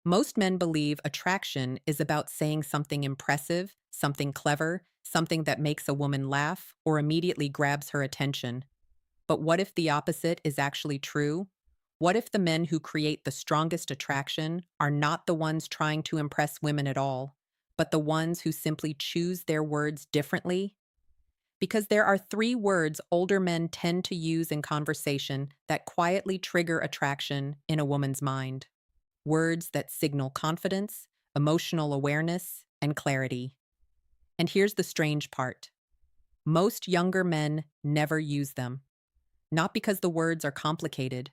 Most men believe attraction is about saying something impressive, something clever, something that makes a woman laugh or immediately grabs her attention. But what if the opposite is actually true? What if the men who create the strongest attraction are not the ones trying to impress women at all, but the ones who simply choose their words differently? Because there are three words older men tend to use in conversation that quietly trigger attraction in a woman's mind. Words that signal confidence, emotional awareness, and clarity. And here's the strange part: most younger men never use them, not because the words are complicated,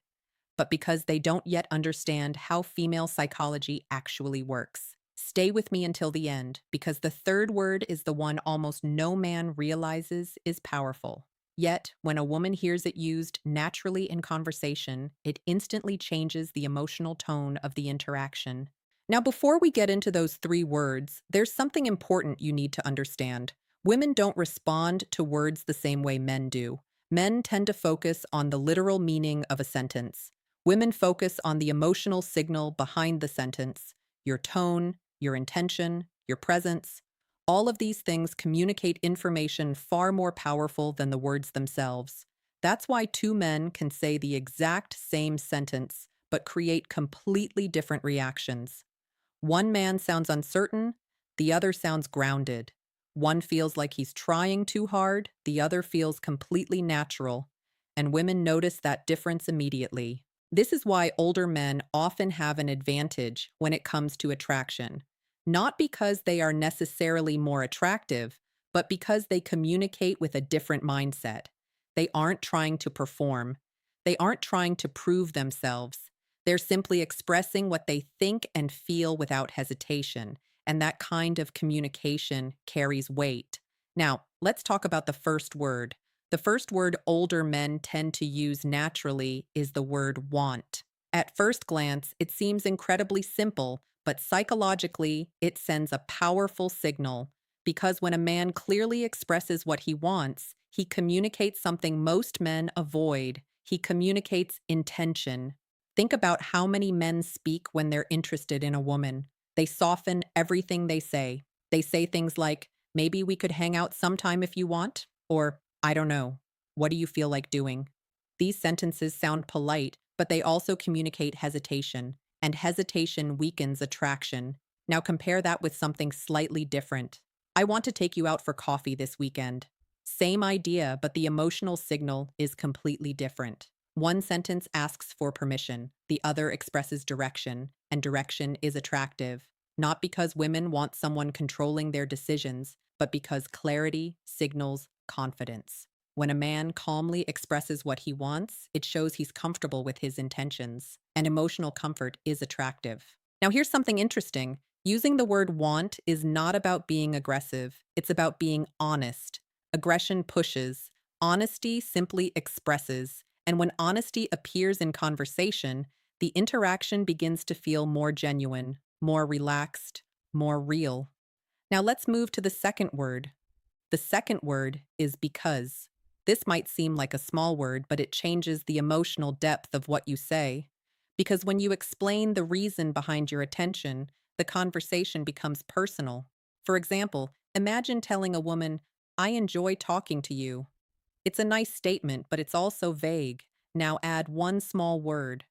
but because they don't yet understand how female psychology actually works. Stay with me until the end, because the third word is the one almost no man realizes is powerful. Yet, when a woman hears it used naturally in conversation, it instantly changes the emotional tone of the interaction. Now, before we get into those three words, there's something important you need to understand. Women don't respond to words the same way men do. Men tend to focus on the literal meaning of a sentence. Women focus on the emotional signal behind the sentence: your tone, your intention, your presence. All of these things communicate information far more powerful than the words themselves. That's why two men can say the exact same sentence, but create completely different reactions. One man sounds uncertain, the other sounds grounded. One feels like he's trying too hard, the other feels completely natural. And women notice that difference immediately. This is why older men often have an advantage when it comes to attraction. Not because they are necessarily more attractive, but because they communicate with a different mindset. They aren't trying to perform. They aren't trying to prove themselves. They're simply expressing what they think and feel without hesitation, and that kind of communication carries weight. Now, let's talk about the first word. The first word older men tend to use naturally is the word want. At first glance, it seems incredibly simple, but psychologically, it sends a powerful signal. Because when a man clearly expresses what he wants, he communicates something most men avoid. He communicates intention. Think about how many men speak when they're interested in a woman. They soften everything they say. They say things like, maybe we could hang out sometime if you want, or I don't know. What do you feel like doing? These sentences sound polite, but they also communicate hesitation, and hesitation weakens attraction. Now compare that with something slightly different. I want to take you out for coffee this weekend. Same idea, but the emotional signal is completely different. One sentence asks for permission, the other expresses direction, and direction is attractive. Not because women want someone controlling their decisions, but because clarity signals confidence. When a man calmly expresses what he wants, it shows he's comfortable with his intentions, and emotional comfort is attractive. Now, here's something interesting. Using the word want is not about being aggressive, it's about being honest. Aggression pushes, honesty simply expresses. And when honesty appears in conversation, the interaction begins to feel more genuine, more relaxed, more real. Now let's move to the second word. The second word is because. This might seem like a small word, but it changes the emotional depth of what you say. Because when you explain the reason behind your attention, the conversation becomes personal. For example, imagine telling a woman, I enjoy talking to you. It's a nice statement, but it's also vague. Now add one small word.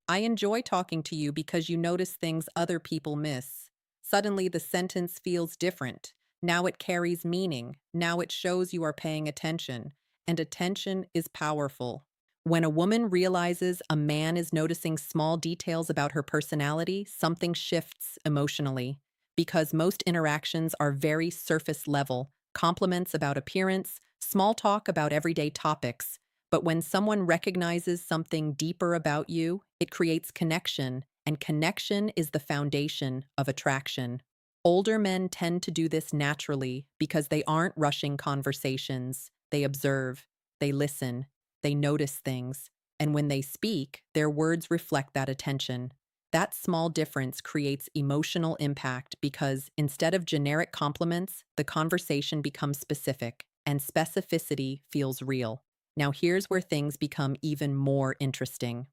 I enjoy talking to you because you notice things other people miss. Suddenly, the sentence feels different. Now it carries meaning. Now it shows you are paying attention. And attention is powerful. When a woman realizes a man is noticing small details about her personality, something shifts emotionally. Because most interactions are very surface level: compliments about appearance, small talk about everyday topics. But when someone recognizes something deeper about you, it creates connection, and connection is the foundation of attraction. Older men tend to do this naturally because they aren't rushing conversations. They observe, they listen, they notice things, and when they speak, their words reflect that attention. That small difference creates emotional impact because instead of generic compliments, the conversation becomes specific, and specificity feels real. Now, here's where things become even more interesting.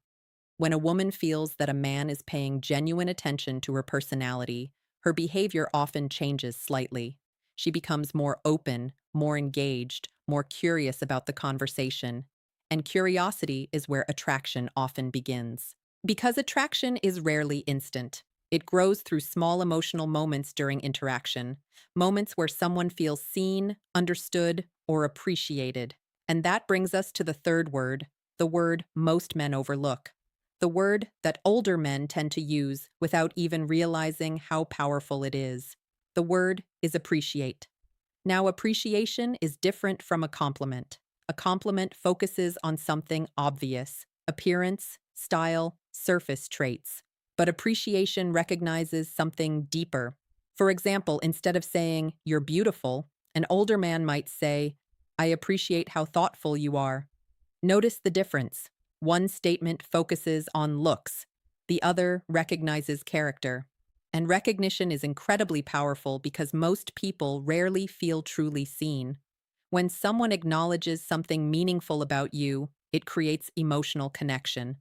When a woman feels that a man is paying genuine attention to her personality, her behavior often changes slightly. She becomes more open, more engaged, more curious about the conversation. And curiosity is where attraction often begins. Because attraction is rarely instant, it grows through small emotional moments during interaction, moments where someone feels seen, understood, or appreciated. And that brings us to the third word, the word most men overlook, the word that older men tend to use without even realizing how powerful it is. The word is appreciate. Now, appreciation is different from a compliment. A compliment focuses on something obvious, appearance, style, surface traits. But appreciation recognizes something deeper. For example, instead of saying, "You're beautiful," an older man might say, "I appreciate how thoughtful you are." Notice the difference. One statement focuses on looks, the other recognizes character. And recognition is incredibly powerful because most people rarely feel truly seen. When someone acknowledges something meaningful about you, it creates emotional connection.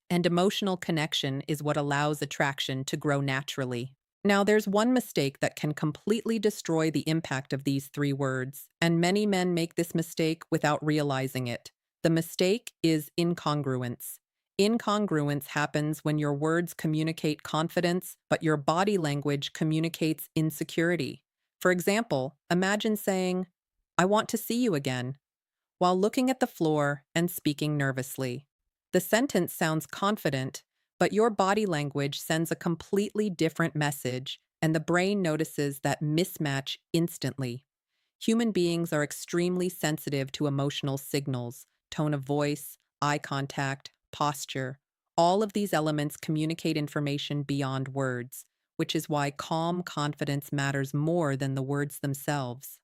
And emotional connection is what allows attraction to grow naturally. Now, there's one mistake that can completely destroy the impact of these three words, and many men make this mistake without realizing it. The mistake is incongruence. Incongruence happens when your words communicate confidence, but your body language communicates insecurity. For example, imagine saying, "I want to see you again," while looking at the floor and speaking nervously. The sentence sounds confident, but your body language sends a completely different message, and the brain notices that mismatch instantly. Human beings are extremely sensitive to emotional signals, tone of voice, eye contact, posture. All of these elements communicate information beyond words, which is why calm confidence matters more than the words themselves.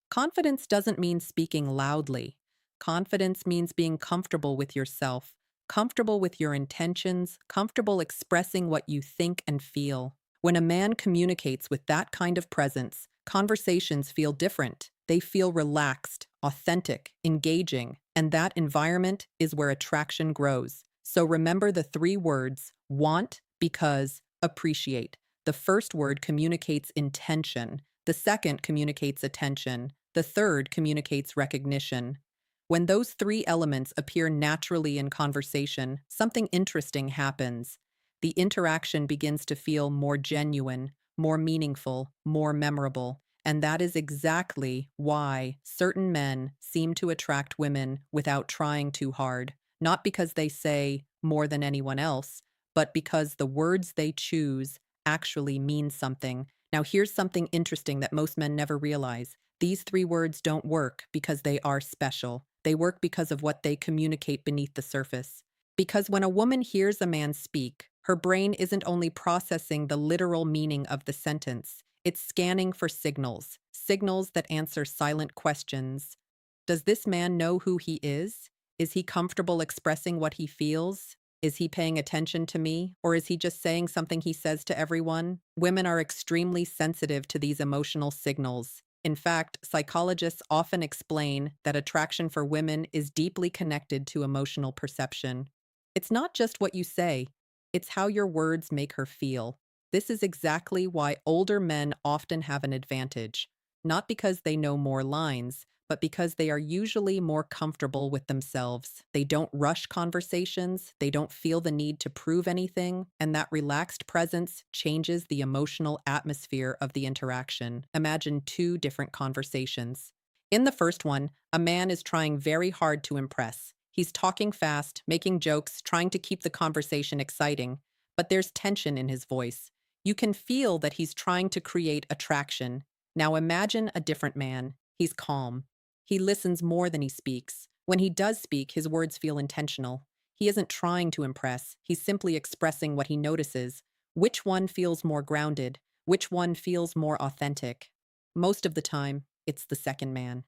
Confidence doesn't mean speaking loudly. Confidence means being comfortable with yourself, comfortable with your intentions, comfortable expressing what you think and feel. When a man communicates with that kind of presence, conversations feel different. They feel relaxed, authentic, engaging, and that environment is where attraction grows. So remember the three words: want, because, appreciate. The first word communicates intention. The second communicates attention. The third communicates recognition. When those three elements appear naturally in conversation, something interesting happens. The interaction begins to feel more genuine, more meaningful, more memorable. And that is exactly why certain men seem to attract women without trying too hard. Not because they say more than anyone else, but because the words they choose actually mean something. Now, here's something interesting that most men never realize. These three words don't work because they are special. They work because of what they communicate beneath the surface. Because when a woman hears a man speak, her brain isn't only processing the literal meaning of the sentence, it's scanning for signals, signals that answer silent questions. Does this man know who he is? Is he comfortable expressing what he feels? Is he paying attention to me? Or is he just saying something he says to everyone? Women are extremely sensitive to these emotional signals. In fact, psychologists often explain that attraction for women is deeply connected to emotional perception. It's not just what you say, it's how your words make her feel. This is exactly why older men often have an advantage, not because they know more lines, but because they are usually more comfortable with themselves. They don't rush conversations, they don't feel the need to prove anything, and that relaxed presence changes the emotional atmosphere of the interaction. Imagine two different conversations. In the first one, a man is trying very hard to impress. He's talking fast, making jokes, trying to keep the conversation exciting, but there's tension in his voice. You can feel that he's trying to create attraction. Now imagine a different man. He's calm. He listens more than he speaks. When he does speak, his words feel intentional. He isn't trying to impress, he's simply expressing what he notices. Which one feels more grounded? Which one feels more authentic? Most of the time, it's the second man.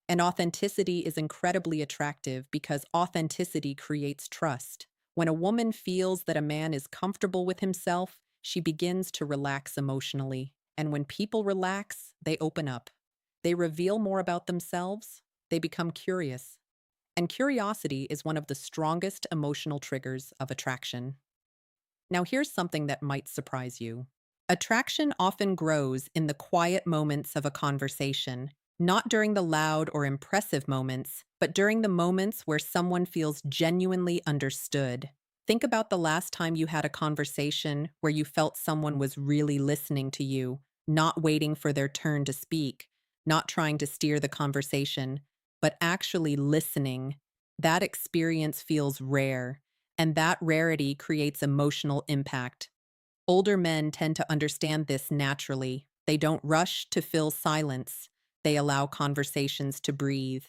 And authenticity is incredibly attractive because authenticity creates trust. When a woman feels that a man is comfortable with himself, she begins to relax emotionally. And when people relax, they open up. They reveal more about themselves. They become curious. and curiosity is one of the strongest emotional triggers of attraction. Now, here's something that might surprise you. Attraction often grows in the quiet moments of a conversation, not during the loud or impressive moments, but during the moments where someone feels genuinely understood. Think about the last time you had a conversation where you felt someone was really listening to you, not waiting for their turn to speak, not trying to steer the conversation, but actually listening. That experience feels rare, and that rarity creates emotional impact. Older men tend to understand this naturally. They don't rush to fill silence. They allow conversations to breathe.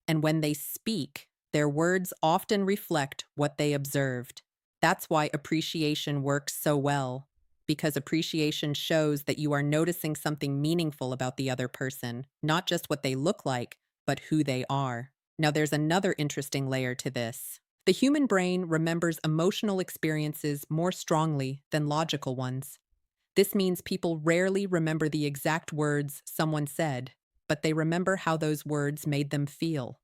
And when they speak, their words often reflect what they observed. That's why appreciation works so well, because appreciation shows that you are noticing something meaningful about the other person, not just what they look like, but who they are. Now, there's another interesting layer to this. The human brain remembers emotional experiences more strongly than logical ones. This means people rarely remember the exact words someone said, but they remember how those words made them feel.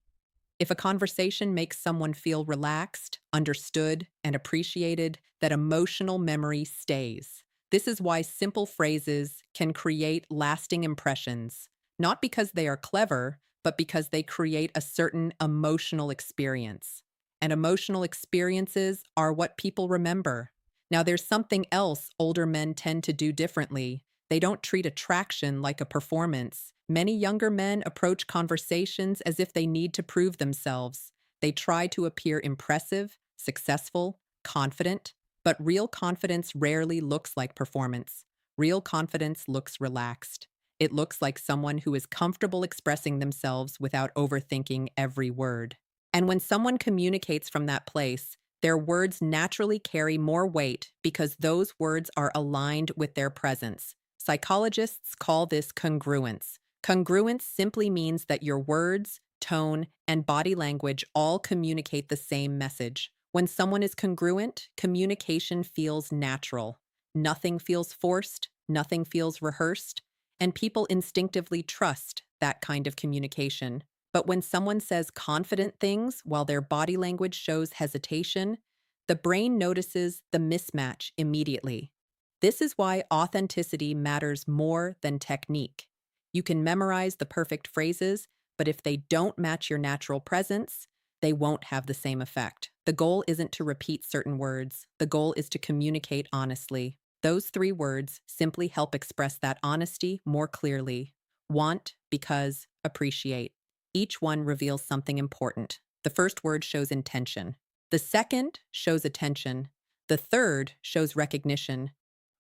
If a conversation makes someone feel relaxed, understood, and appreciated, that emotional memory stays. This is why simple phrases can create lasting impressions, not because they are clever, but because they create a certain emotional experience. And emotional experiences are what people remember. Now, there's something else older men tend to do differently. They don't treat attraction like a performance. Many younger men approach conversations as if they need to prove themselves. They try to appear impressive, successful, confident, but real confidence rarely looks like performance. Real confidence looks relaxed. It looks like someone who is comfortable expressing themselves without overthinking every word. And when someone communicates from that place, their words naturally carry more weight because those words are aligned with their presence. Psychologists call this congruence. Congruence simply means that your words, tone, and body language all communicate the same message. When someone is congruent, communication feels natural. Nothing feels forced, nothing feels rehearsed, and people instinctively trust that kind of communication. But when someone says confident things while their body language shows hesitation, the brain notices the mismatch immediately. This is why authenticity matters more than technique. You can memorize the perfect phrases, but if they don't match your natural presence, they won't have the same effect. The goal isn't to repeat certain words, the goal is to communicate honestly. Those three words simply help express that honesty more clearly. Want, because, appreciate. Each one reveals something important. The first word shows intention. The second shows attention. The third shows recognition.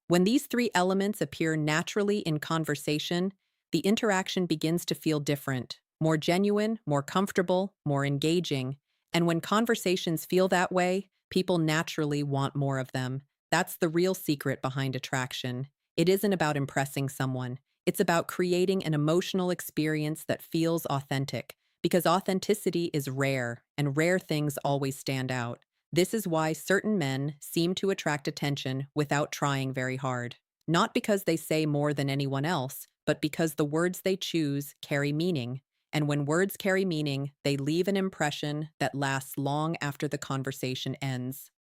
When these three elements appear naturally in conversation, the interaction begins to feel different, more genuine, more comfortable, more engaging. And when conversations feel that way, people naturally want more of them. That's the real secret behind attraction. It isn't about impressing someone. It's about creating an emotional experience that feels authentic, because authenticity is rare, and rare things always stand out. This is why certain men seem to attract attention without trying very hard. Not because they say more than anyone else, but because the words they choose carry meaning. And when words carry meaning, they leave an impression that lasts long after the conversation ends.